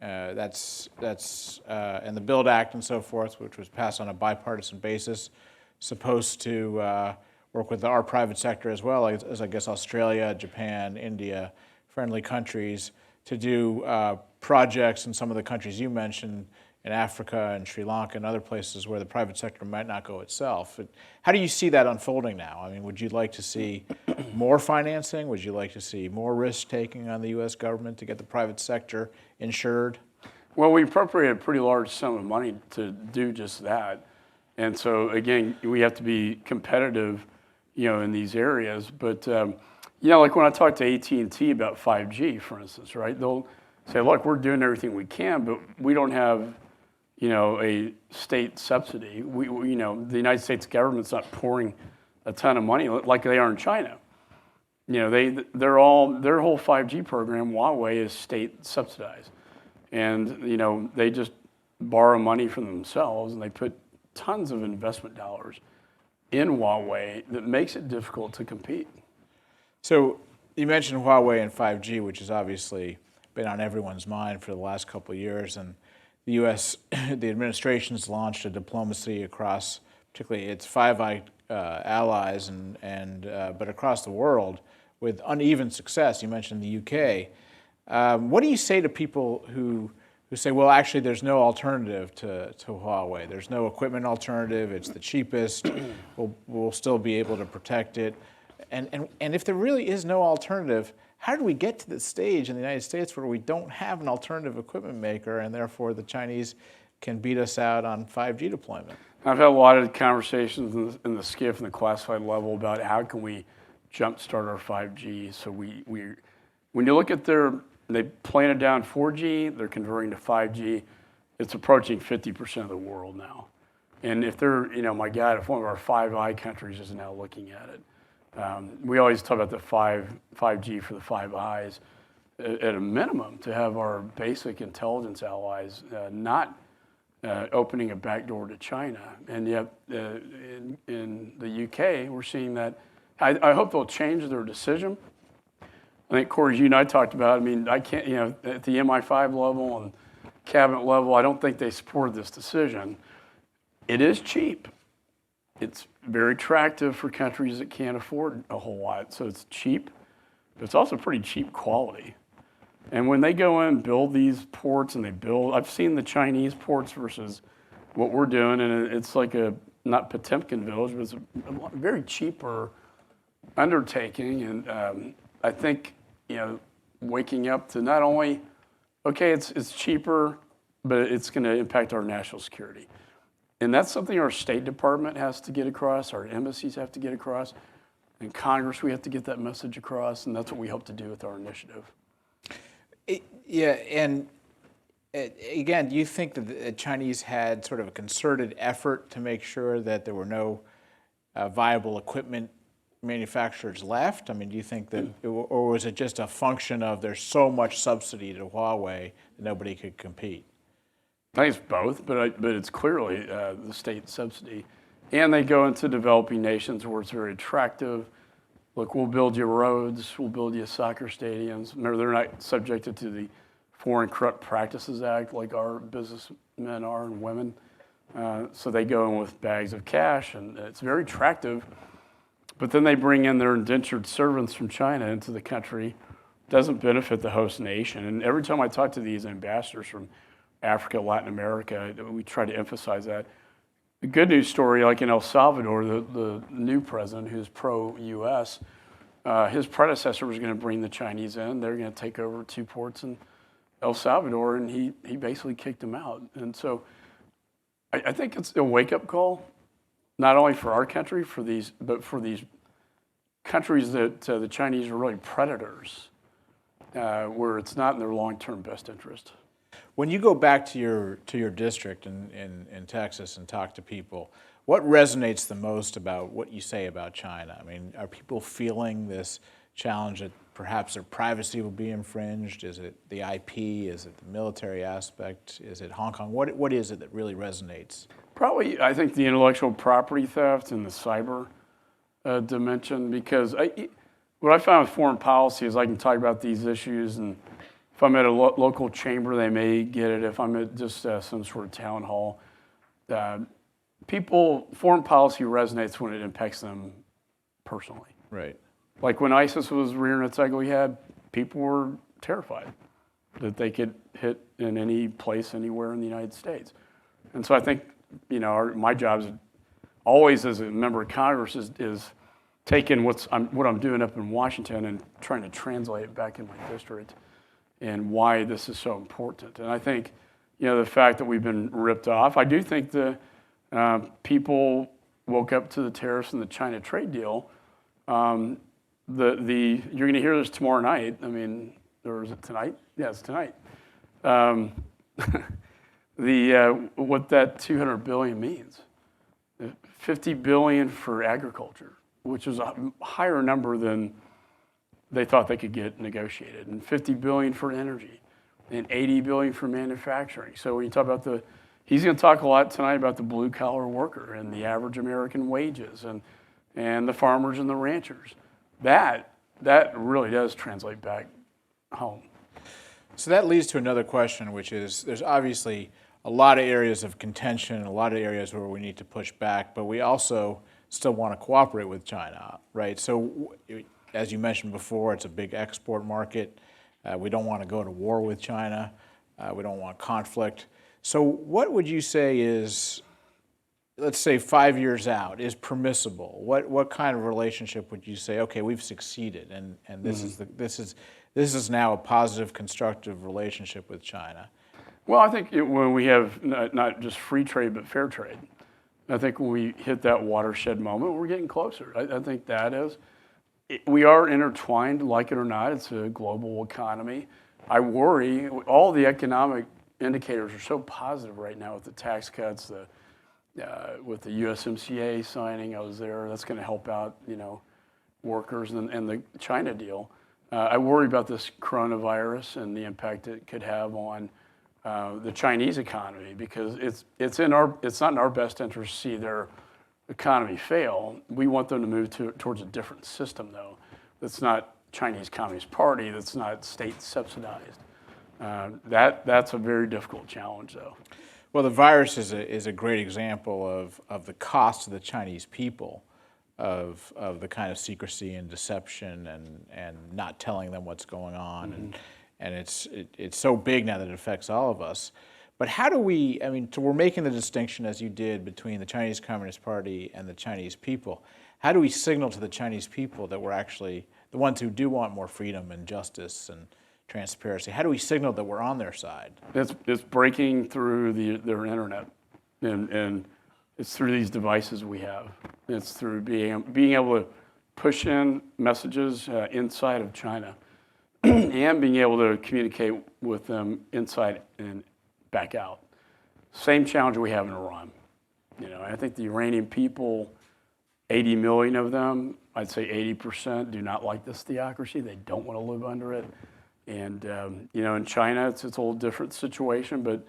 And the Build Act and so forth, which was passed on a bipartisan basis, supposed to work with our private sector as well as I guess Australia, Japan, India, friendly countries to do projects in some of the countries you mentioned in Africa and Sri Lanka and other places where the private sector might not go itself. How do you see that unfolding now? I mean, would you like to see more financing? Would you like to see more risk-taking on the U.S. government to get the private sector insured? Well, we appropriated a pretty large sum of money to do just that. And so, again, we have to be competitive, in these areas. But, like when I talk to AT&T about 5G, for instance, right? They'll say, look, we're doing everything we can, but we don't have, a state subsidy. The United States government's not pouring a ton of money like they are in China. Their whole 5G program, Huawei, is state subsidized. And, they just borrow money from themselves and they put tons of investment dollars in Huawei that makes it difficult to compete. So you mentioned Huawei and 5G, which has obviously been on everyone's mind for the last couple of years. And the U.S., the administration's launched a diplomacy across, particularly its Five Eyes allies, but across the world with uneven success. You mentioned the U.K. What do you say to people who say, well, actually, there's no alternative to Huawei. There's no equipment alternative. It's the cheapest. We'll still be able to protect it. And if there really is no alternative, how do we get to the stage in the United States where we don't have an alternative equipment maker and therefore the Chinese can beat us out on 5G deployment? I've had a lot of conversations in the SCIF and the classified level about how can we jumpstart our 5G. So when you look at they planted down 4G, they're converting to 5G. It's approaching 50% of the world now. And if they're, my God, if one of our Five Eye countries is now looking at it, we always talk about the 5G for the Five Eyes at a minimum to have our basic intelligence allies not opening a back door to China. And yet in the UK, we're seeing that. I hope they'll change their decision. I think, Corey, as you and I talked about, I can't, at the MI5 level and cabinet level, I don't think they supported this decision. It is cheap. It's very attractive for countries that can't afford a whole lot. So it's cheap, but it's also pretty cheap quality. And when they go in and build these ports I've seen the Chinese ports versus what we're doing, and it's like not Potemkin village, but it's a very cheaper undertaking. And I think, waking up to not only, okay, it's cheaper, but it's going to impact our national security. And that's something our State Department has to get across, our embassies have to get across, and Congress, we have to get that message across, and that's what we hope to do with our initiative. And again, do you think that the Chinese had sort of a concerted effort to make sure that there were no viable equipment manufacturers left? Do you think that, or was it just a function of there's so much subsidy to Huawei that nobody could compete? I think it's both, but it's clearly the state subsidy. And they go into developing nations where it's very attractive. Look, we'll build you roads, we'll build you soccer stadiums. Remember, they're not subjected to the Foreign Corrupt Practices Act like our businessmen are and women. So they go in with bags of cash, and it's very attractive. But then they bring in their indentured servants from China into the country. Doesn't benefit the host nation. And every time I talk to these ambassadors from Africa, Latin America, we try to emphasize that. The good news story, like in El Salvador, the new president who's pro-U.S., his predecessor was going to bring the Chinese in. They're going to take over 2 ports in El Salvador, and he basically kicked them out. And so I think it's a wake-up call, not only for our country, but for these countries that the Chinese are really predators, where it's not in their long-term best interest. When you go back to your district in Texas and talk to people, what resonates the most about what you say about China? Are people feeling this challenge that perhaps their privacy will be infringed? Is it the IP? Is it the military aspect? Is it Hong Kong? What is it that really resonates? Probably, I think the intellectual property theft and the cyber dimension, because what I found with foreign policy is I can talk about these issues and If I'm at a local chamber, they may get it. If I'm at just some sort of town hall, foreign policy resonates when it impacts them personally. Right. Like when ISIS was rearing its ugly head, people were terrified that they could hit in any place, anywhere in the United States. And so I think, my job is always as a member of Congress is taking what I'm doing up in Washington and trying to translate it back in my district and why this is so important. And I think, the fact that we've been ripped off, I do think the people woke up to the tariffs and the China trade deal. You're going to hear this tomorrow night. I mean, or is it tonight? Yeah, it's tonight. What that $200 billion means. $50 billion for agriculture, which is a higher number than they thought they could get negotiated, and $50 billion for energy, and $80 billion for manufacturing. So when you talk about he's going to talk a lot tonight about the blue collar worker and the average American wages and the farmers and the ranchers. That really does translate back home. So that leads to another question, which is there's obviously a lot of areas of contention, a lot of areas where we need to push back, but we also still want to cooperate with China, right? So as you mentioned before, it's a big export market. We don't want to go to war with China. We don't want conflict. So what would you say is, let's say 5 years out, is permissible? What kind of relationship would you say, okay, we've succeeded, and this is now a positive, constructive relationship with China? Well, I think when we have not just free trade, but fair trade, I think when we hit that watershed moment, we're getting closer. I think that is. We are intertwined, like it or not. It's a global economy. I worry, all the economic indicators are so positive right now with the tax cuts, with the USMCA signing. I was there. That's going to help out, workers and the China deal. I worry about this coronavirus and the impact it could have on the Chinese economy, because it's not in our best interest to see their economy fail. We want them to move towards a different system, though. That's not Chinese Communist Party. That's not state subsidized. That's a very difficult challenge, though. Well, the virus is a great example of the cost to the Chinese people of the kind of secrecy and deception and not telling them what's going on. Mm-hmm. And it's so big now that it affects all of us. But how do we, so we're making the distinction, as you did, between the Chinese Communist Party and the Chinese people. How do we signal to the Chinese people that we're actually the ones who do want more freedom and justice and transparency? How do we signal that we're on their side? It's breaking through their internet, and it's through these devices we have. It's through being able to push in messages inside of China and being able to communicate with them inside and back out. Same challenge we have in Iran. I think the Iranian people, 80 million of them, I'd say 80% do not like this theocracy. They don't want to live under it. And, in China, it's a little different situation. But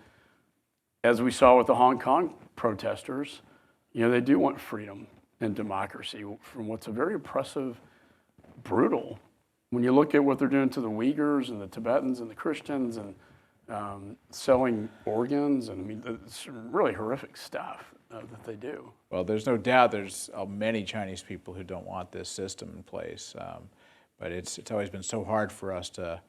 as we saw with the Hong Kong protesters, they do want freedom and democracy from what's a very oppressive, brutal. When you look at what they're doing to the Uighurs and the Tibetans and the Christians and selling organs, and it's really horrific stuff that they do. Well, there's no doubt there's many Chinese people who don't want this system in place, but it's always been so hard for us to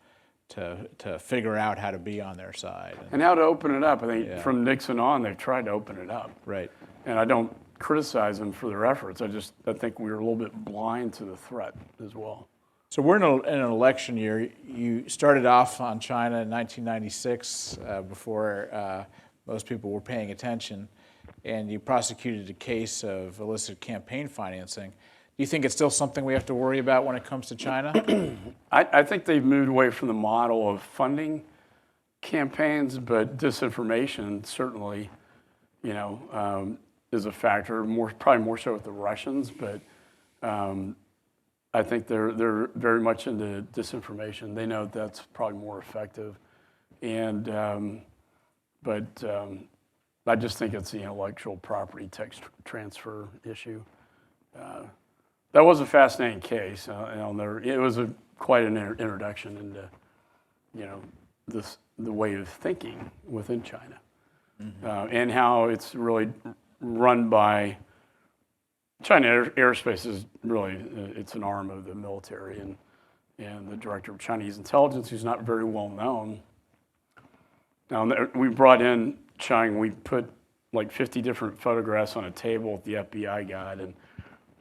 figure out how to be on their side. And how to open it up. I think from Nixon on, they've tried to open it up. Right. And I don't criticize them for their efforts. I think we were a little bit blind to the threat as well. So we're in an election year. You started off on China in 1996 before most people were paying attention, and you prosecuted a case of illicit campaign financing. Do you think it's still something we have to worry about when it comes to China? I think they've moved away from the model of funding campaigns, but disinformation certainly, is a factor. Probably more so with the Russians, but I think they're very much into disinformation. They know that's probably more effective, but I just think it's the intellectual property tech transfer issue. That was a fascinating case. It was quite an introduction into, the way of thinking within China, and how it's really run by China. Aerospace is really it's an arm of the military, and the director of Chinese intelligence, who's not very well known. Now we brought in Chang. We put like 50 different photographs on a table that the FBI got, and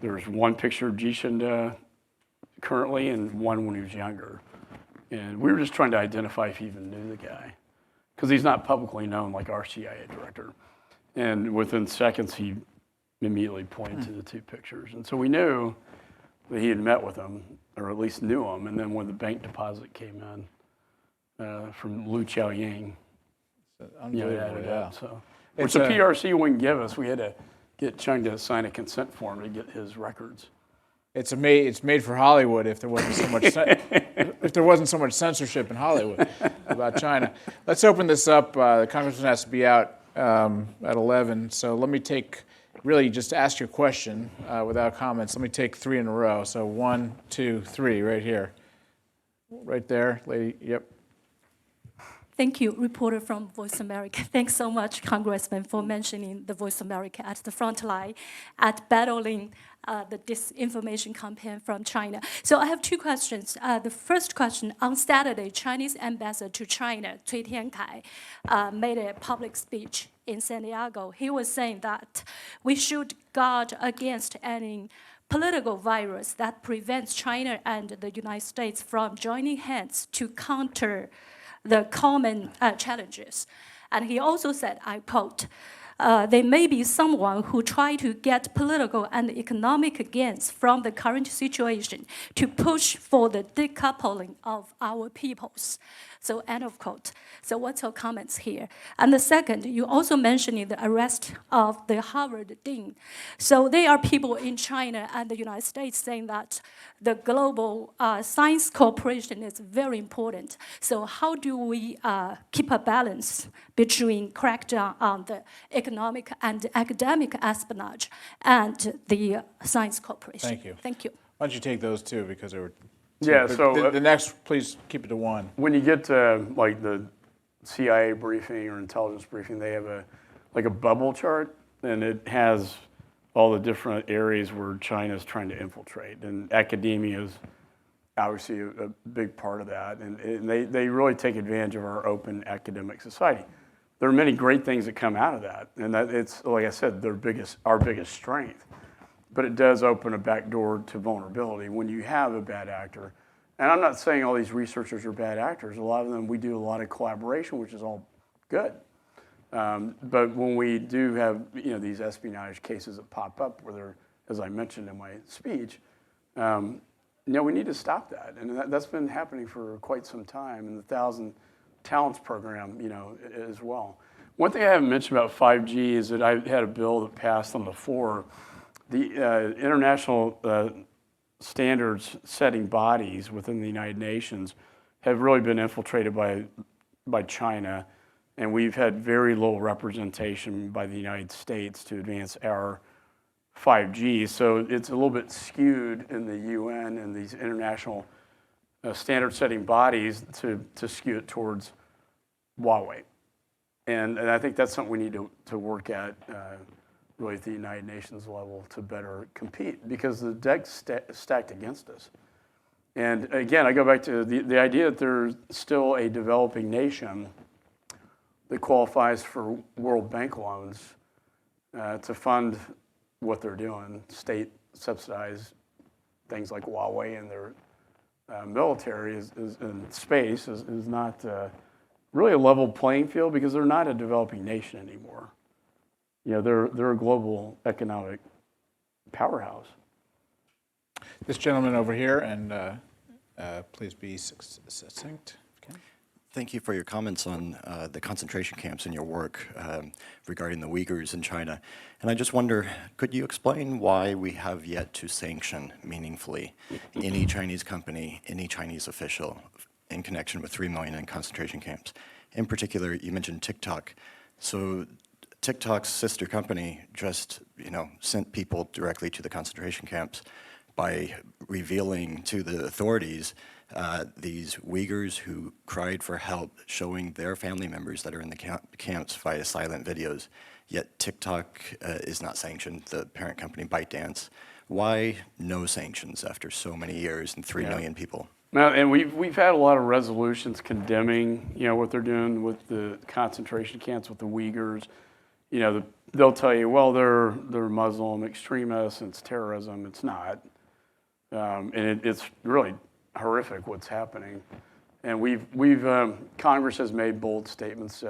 there's one picture of Xi Jinping currently and one when he was younger. And we were just trying to identify if he even knew the guy, because he's not publicly known like our CIA director. And within seconds, he immediately pointed to the two pictures. And so we knew that he had met with him, or at least knew him. And then when the bank deposit came in from Lu Qiaoying, Unbelievable, yeah. So, which the PRC wouldn't give us. We had to get Chung to sign a consent form to get his records. It's made for Hollywood. If there wasn't so much censorship in Hollywood about China. Let's open this up. The congressman has to be out at 11. So let me just ask your question without comments. Let me take three in a row. So 1, 2, 3, right here, right there, lady. Yep. Thank you, reporter from Voice America. Thanks so much, Congressman, for mentioning the Voice America at the front line at battling the disinformation campaign from China. So I have two questions. The first question, on Saturday, Chinese ambassador to China, Cui Tiankai, made a public speech in San Diego. He was saying that we should guard against any political virus that prevents China and the United States from joining hands to counter the common challenges. And he also said, I quote, there may be someone who try to get political and economic gains from the current situation to push for the decoupling of our peoples. So end of quote. So what's your comments here? And the second, you also mentioned the arrest of the Harvard dean. So there are people in China and the United States saying that the global science cooperation is very important. So how do we keep a balance between crackdown on the economic and academic espionage and the science cooperation? Thank you. Thank you. Why don't you take those two, because they were... Yeah, so the next, please keep it to one. when you get to like the CIA briefing or intelligence briefing, they have a bubble chart, and it has all the different areas where China is trying to infiltrate, and academia is obviously a big part of that, and they really take advantage of our open academic society. There are many great things that come out of that, and that it's, like I said, our biggest strength. But it does open a back door to vulnerability when you have a bad actor. And I'm not saying all these researchers are bad actors. A lot of them, we do a lot of collaboration, which is all good. But when we do have these espionage cases that pop up, where they're, as I mentioned in my speech, we need to stop that. And that's been happening for quite some time. And the 1,000 Talents program, as well. One thing I haven't mentioned about 5G is that I had a bill that passed on the floor. The international standards setting bodies within the United Nations have really been infiltrated by China, and we've had very little representation by the United States to advance our 5G. So it's a little bit skewed in the UN and these international standard setting bodies to skew it towards Huawei. And I think that's something we need to work at really at the United Nations level to better compete, because the deck's stacked against us. And again, I go back to the idea that there's still a developing nation that qualifies for World Bank loans to fund what they're doing, state subsidized things like Huawei and their military in space is not really a level playing field, because they're not a developing nation anymore. They're a global economic powerhouse. This gentleman over here, and please be succinct. Okay. Thank you for your comments on the concentration camps and your work regarding the Uighurs in China. And I just wonder, could you explain why we have yet to sanction meaningfully any Chinese company, any Chinese official in connection with 3 million in concentration camps? In particular, you mentioned TikTok. So TikTok's sister company just, sent people directly to the concentration camps by revealing to the authorities these Uyghurs who cried for help, showing their family members that are in the camps via silent videos. Yet TikTok is not sanctioned, the parent company ByteDance. Why no sanctions after so many years and 3 million people? Well, and we've had a lot of resolutions condemning, what they're doing with the concentration camps with the Uyghurs. They'll tell you, well, they're Muslim extremists and it's terrorism. It's not, and it's really horrific what's happening. And Congress has made bold statements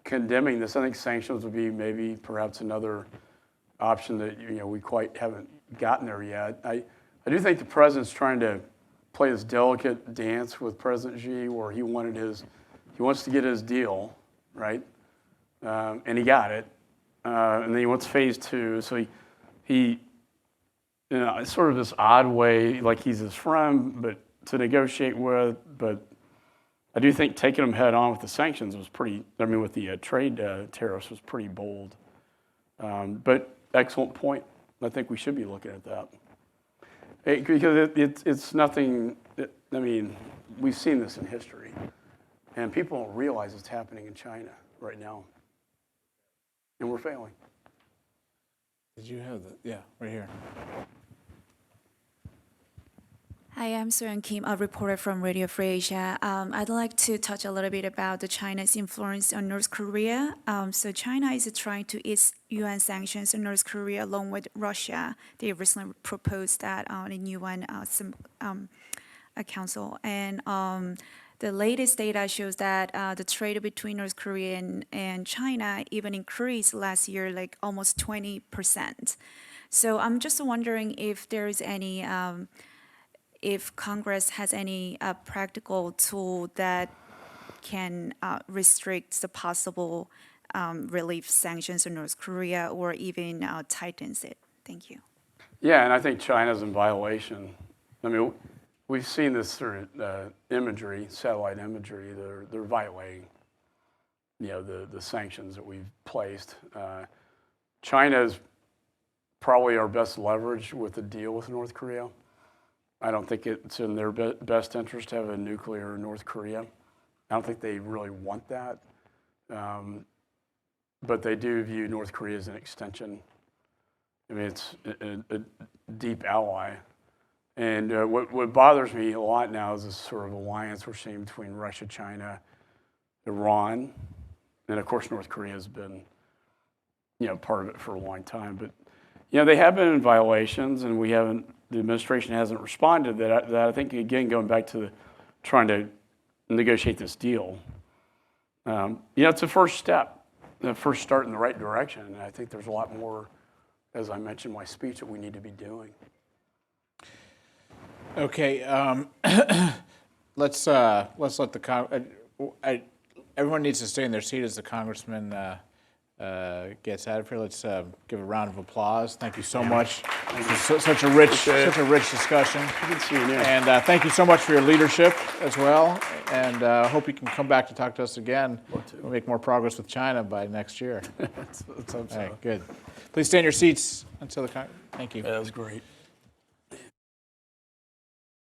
condemning this. I think sanctions would be maybe perhaps another option that we quite haven't gotten there yet. I do think the president's trying to play this delicate dance with President Xi, where he wants to get his deal, right? And he got it, and then he wants phase 2. So he it's sort of this odd way, like he's his friend, but to negotiate with. But I do think taking him head on with the sanctions was with the trade tariffs was pretty bold. But excellent point. I think we should be looking at that. Because it's nothing, we've seen this in history. And people don't realize it's happening in China right now. And we're failing. Did you have yeah, right here. Hi, I'm Suran Kim, a reporter from Radio Free Asia. I'd like to touch a little bit about China's influence on North Korea. So China is trying to ease UN sanctions on North Korea along with Russia. They recently proposed that in UN Council. And the latest data shows that the trade between North Korea and China even increased last year, like almost 20%. So I'm just wondering if there is any if Congress has any practical tool that can restrict the possible relief sanctions on North Korea or even tightens it. Thank you. Yeah, and I think China's in violation. We've seen this through imagery, satellite imagery. They're violating, the sanctions that we've placed. China is probably our best leverage with a deal with North Korea. I don't think it's in their best interest to have a nuclear North Korea. I don't think they really want that. But they do view North Korea as an extension. It's a deep ally. And what bothers me a lot now is this sort of alliance we're seeing between Russia, China, Iran, and of course North Korea has been, part of it for a long time. But they have been in violations, and the administration hasn't responded. That I think, again, going back to trying to negotiate this deal, it's a first step, the first start in the right direction. And I think there's a lot more, as I mentioned in my speech, that we need to be doing. Okay, let's let everyone needs to stay in their seat as the congressman gets out of here. Let's give a round of applause. Thank you so much. Such a rich discussion. Good seeing you. And thank you so much for your leadership as well. And hope you can come back to talk to us again. We'll make more progress with China by next year. Let's hope so. All right, good. Please stay in your seats until the. Thank you. That was great.